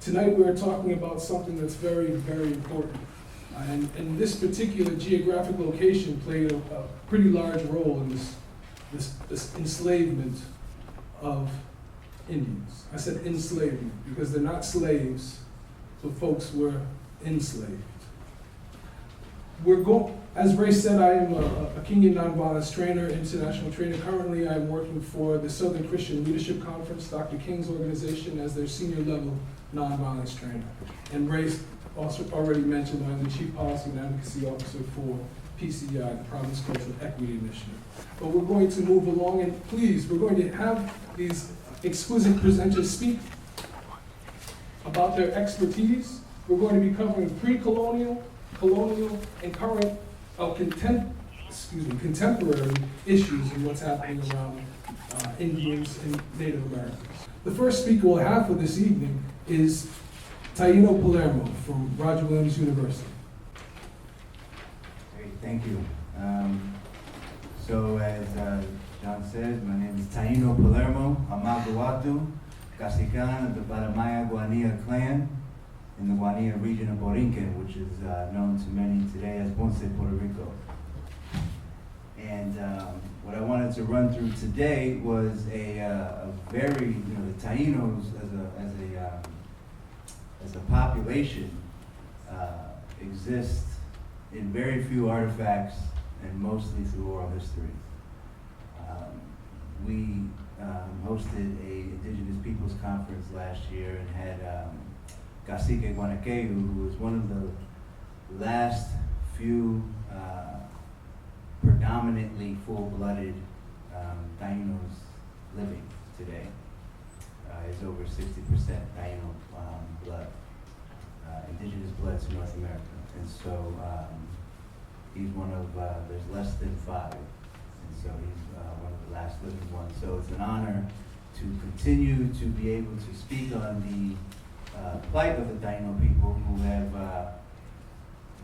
Tonight we're talking about something that's very, very important. And this particular geographic location played a pretty large role in this enslavement of Indians. I said enslavement because they're not slaves, but folks were enslaved. As Ray said, I am a Kenyan nonviolence trainer, international trainer. Currently, I'm working for the Southern Christian Leadership Conference, Dr. King's organization, as their senior level nonviolence trainer. And Ray also already mentioned I'm the Chief Policy and Advocacy Officer for PCI, the Province Cultural Equity Initiative. But we're going to move along, and please, we're going to have these exquisite presenters speak about their expertise. We're going to be covering pre-colonial, colonial, and current, contemporary issues and what's happening around Indians and Native Americans. The first speaker we'll have for this evening is Taino Palermo from Roger Williams University. Great, thank you. So as John says, my name is Taino Palermo. I'm Aguatu, Kasikan of the Baramaya Guanea clan in the Guanea region of Borinquen, which is known to many today as Ponce, Puerto Rico. And what I wanted to run through today was a very, the Tainos as a population exist in very few artifacts and mostly through oral history. We hosted a Indigenous Peoples Conference last year and had Cacique Guanaqueyu, who was one of the last few predominantly full-blooded Tainos living today. It's over 60% Taino blood, indigenous blood to North America. And so he's one of, there's less than 5. And so he's one of the last living ones. So it's an honor to continue to be able to speak on the plight of the Taino people who have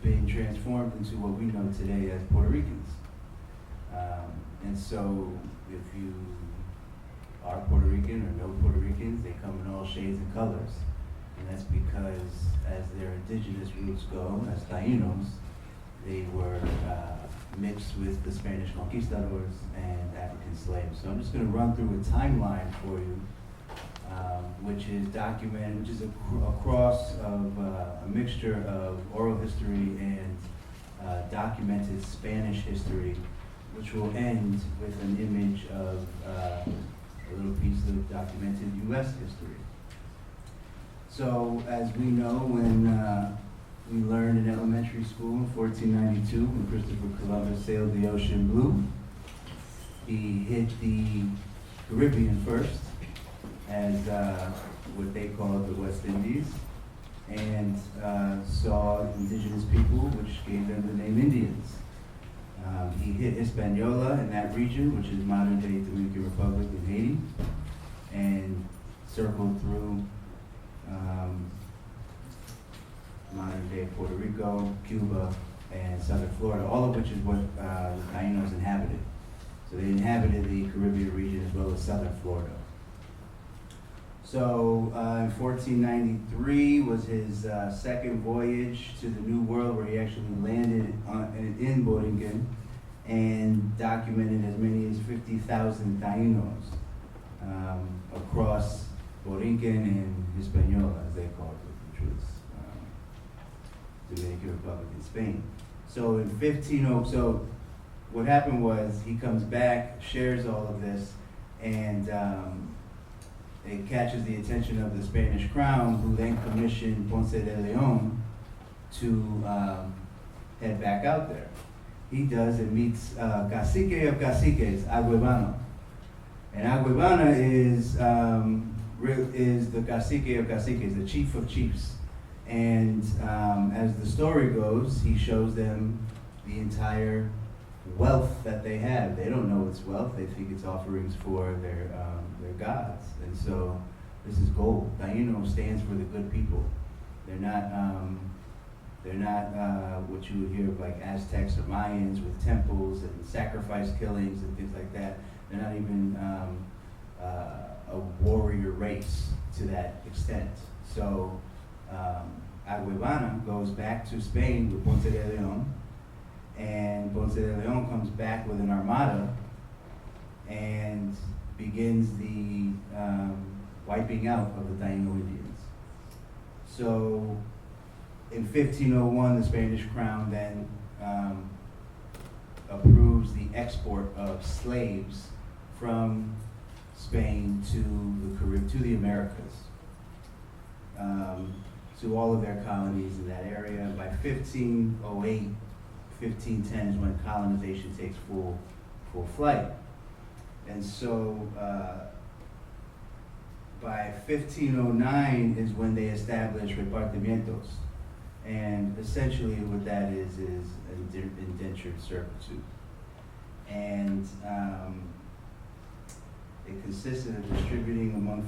been transformed into what we know today as Puerto Ricans. And so if you are Puerto Rican or know Puerto Ricans, they come in all shades and colors. And that's because as their indigenous roots go, as Tainos, they were mixed with the Spanish conquistadors and African slaves. So I'm just going to run through a timeline for you, which is documented, which is a cross of a mixture of oral history and documented Spanish history, which will end with an image of a little piece of documented U.S. history. So, as we know, when we learned in elementary school in 1492, when Christopher Columbus sailed the ocean blue, he hit the Caribbean first, as what they called the West Indies, and saw indigenous people, which gave them the name Indians. He hit Hispaniola in that region, which is modern-day Dominican Republic and Haiti, and circled through modern-day Puerto Rico, Cuba, and southern Florida, all of which is what the Tainos inhabited. So they inhabited the Caribbean region as well as southern Florida. So in 1493 was his second voyage to the New World, where he actually landed in Borinquen and documented as many as 50,000 Tainos across Borinquen and Hispaniola, as they called it, which was Dominican Republic and Spain. So in 1500, so what happened was he comes back, shares all of this, and it catches the attention of the Spanish crown, who then commissioned Ponce de Leon to head back out there. He does and meets Cacique of Caciques, Aguevano. And Aguevana is the Cacique of Caciques, the chief of chiefs. And as the story goes, he shows them the entire wealth that they have. They don't know it's wealth. They think it's offerings for their gods. And so this is gold. Taino stands for the good people. They're not what you would hear of like Aztecs or Mayans with temples and sacrifice killings and things like that. They're not even a warrior race to that extent. So Aguevana goes back to Spain with Ponce de Leon, and Ponce de Leon comes back with an armada and begins the wiping out of the Taino Indians. So in 1501, the Spanish crown then approves the export of slaves from Spain to the Caribbean, to the Americas, to all of their colonies in that area. By 1508, 1510 is when colonization takes full flight. And so by 1509 is when they establish repartimientos. And essentially what that is indentured servitude. And it consisted of distributing among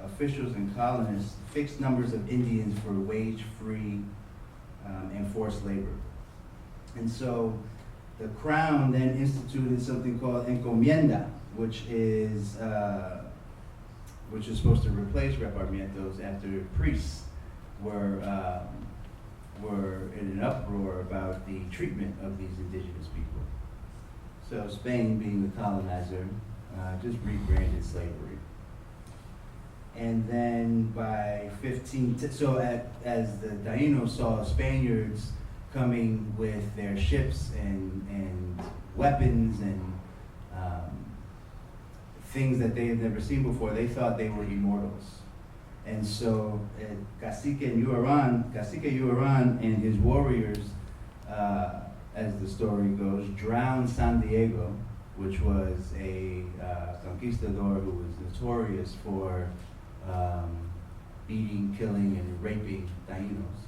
officials and colonists fixed numbers of Indians for wage-free and forced labor. And so the crown then instituted something called encomienda, which is supposed to replace repartimientos after priests were in an uproar about the treatment of these indigenous people. So Spain, being the colonizer, just rebranded slavery. And then by as the Taino saw Spaniards coming with their ships and weapons and things that they had never seen before, they thought they were immortals. And so Cacique Yuaran and his warriors, as the story goes, drowned San Diego, which was a conquistador who was notorious for beating, killing, and raping Tainos.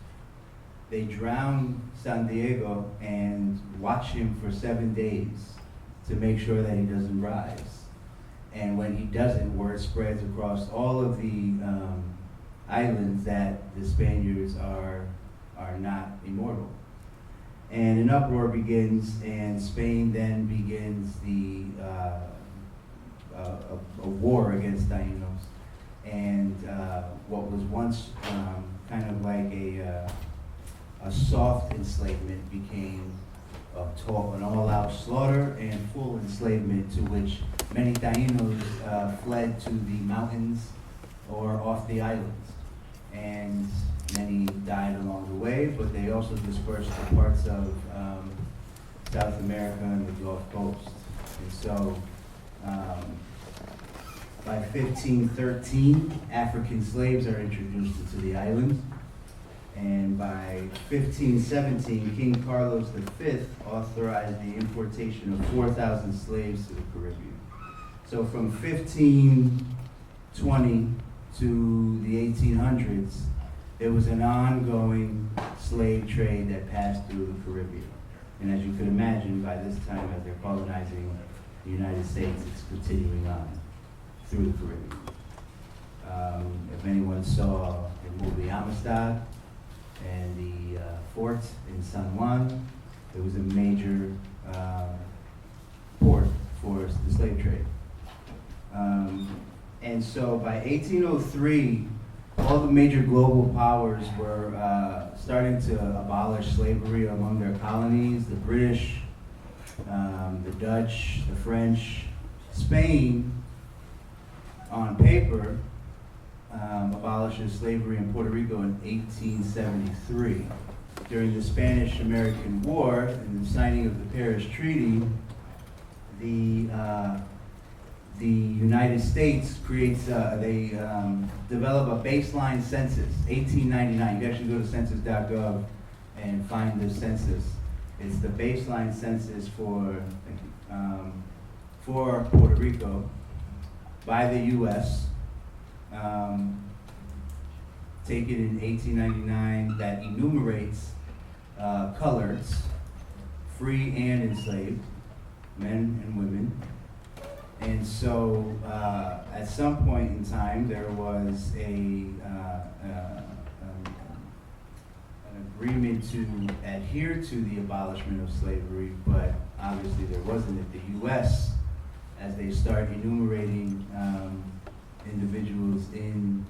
They drown San Diego and watch him for 7 days to make sure that he doesn't rise. And when he doesn't, word spreads across all of the islands that the Spaniards are not immortal. And an uproar begins, and Spain then begins a war against Tainos. And what was once kind of like a soft enslavement became an all-out slaughter and full enslavement, to which many Tainos fled to the mountains or off the islands. And many died along the way, but they also dispersed to parts of South America and the Gulf Coast. And so by 1513, African slaves are introduced into the islands. And by 1517, King Carlos V authorized the importation of 4,000 slaves to the Caribbean. So from 1520 to the 1800s, there was an ongoing slave trade that passed through the Caribbean. And as you could imagine, by this time, as they're colonizing the United States, it's continuing on through the Caribbean. If anyone saw the movie Amistad and the fort in San Juan, it was a major port for the slave trade. And so by 1803, all the major global powers were starting to abolish slavery among their colonies: the British, the Dutch, the French. Spain, on paper, abolishes slavery in Puerto Rico in 1873. During the Spanish-American War and the signing of the Paris Treaty, the United States creates, they develop a baseline census, 1899. You can actually go to census.gov and find the census. It's the baseline census for Puerto Rico by the U.S. Taken in 1899, that enumerates coloreds, free and enslaved, men and women. And so at some point in time, there was an agreement to adhere to the abolishment of slavery, but obviously there wasn't at the U.S. as they start enumerating individuals in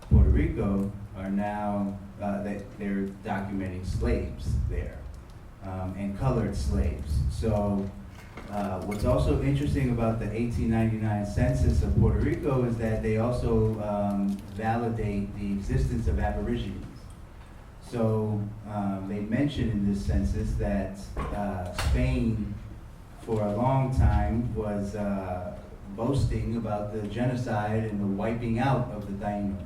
Puerto Rico are now, they're documenting slaves there, and colored slaves. So what's also interesting about the 1899 census of Puerto Rico is that they also validate the existence of Aborigines. So they mention in this census that Spain, for a long time, was boasting about the genocide and the wiping out of the Tainos.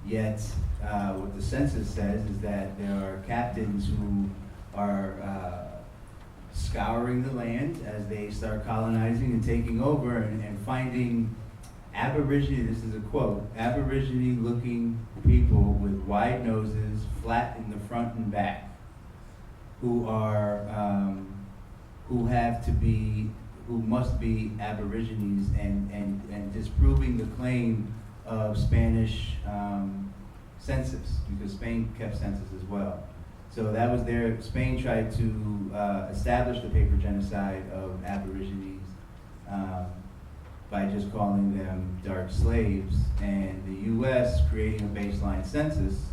Yet, what the census says is that there are captains who are scouring the land as they start colonizing and taking over and finding Aborigine, this is a quote, Aborigine-looking people with wide noses, flat in the front and back, who are, who must be Aborigines and disproving the claim of Spanish census, because Spain kept census as well. So that was Spain tried to establish the paper genocide of Aborigines by just calling them dark slaves, and the US, creating a baseline census,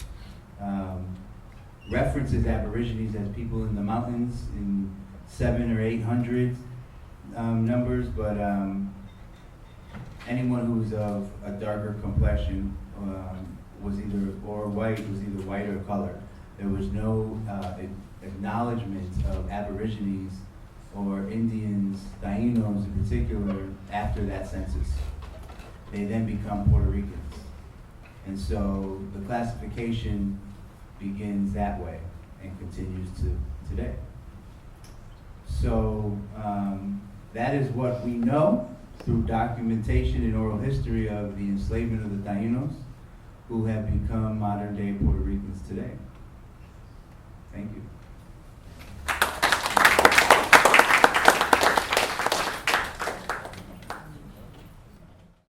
references Aborigines as people in the mountains in 700 or 800 numbers, but anyone who was of a darker complexion was either white or colored. There was no acknowledgement of Aborigines or Indians, Tainos in particular, after that census. They then become Puerto Ricans. And so the classification begins that way and continues to today. So that is what we know through documentation and oral history of the enslavement of the Tainos, who have become modern day Puerto Ricans today. Thank you.